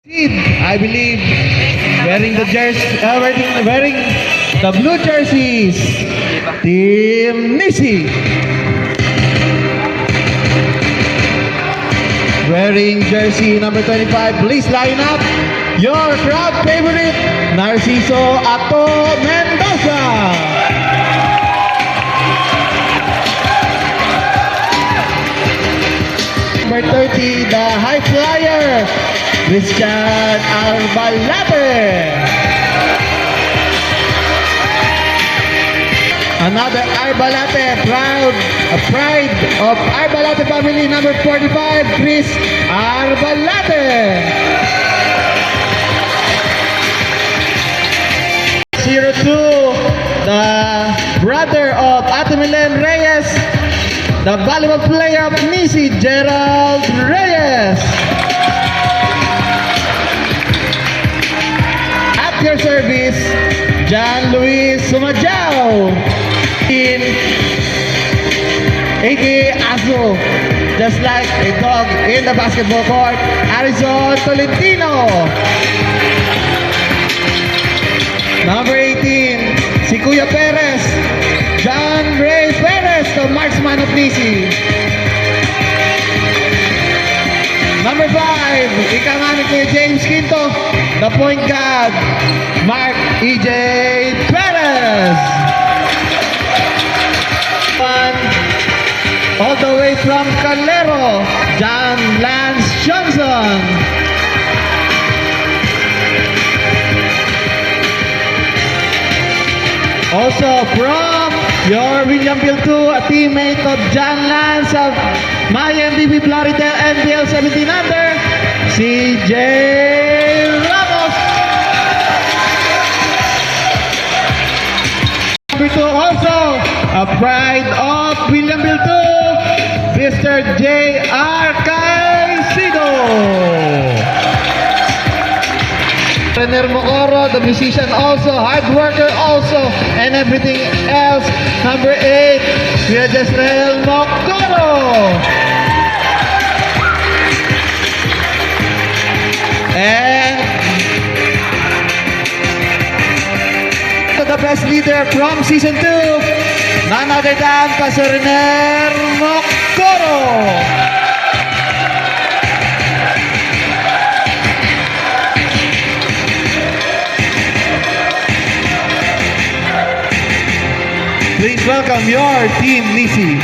I believe, wearing the jersey, wearing the blue jerseys, Team Nisi. Wearing jersey number 25, please line up your crowd favorite, Narciso Ato Mendoza. Number 30, the high flyer, Christian Arbalate. Another Arbalate, pride of Arbalate family, number 45, Chris Arbalate. 02, the brother of Ate Milen Reyes, the volleyball player of Nisi, Gerald Reyes. At your service, John Luis Sumajao. In A.K. Aso, just like a dog in the basketball court, Arizon Tolentino. Number 18, si Kuya Perez, John Ray Perez, the marksman of Nisi. Number 5, ika nga ni Kuya James Quinto, the point guard, Mark E.J. Perez. All the way from Calero, John Lance Johnson. Also from your Williamville 2, a teammate of John Lance of my MVP Floritel NBL 17 under, CJ Ramos. Number 2 also, a pride of Williamville 2, Mr. J.R. Caicedo. Rener Mocoro, the musician also, hard worker also, and everything else. Number 8, Kuya Jezreel Mocoro. And the best leader from season 2, none other than Pastor Rener Mocoro. Please welcome your Team Nisi.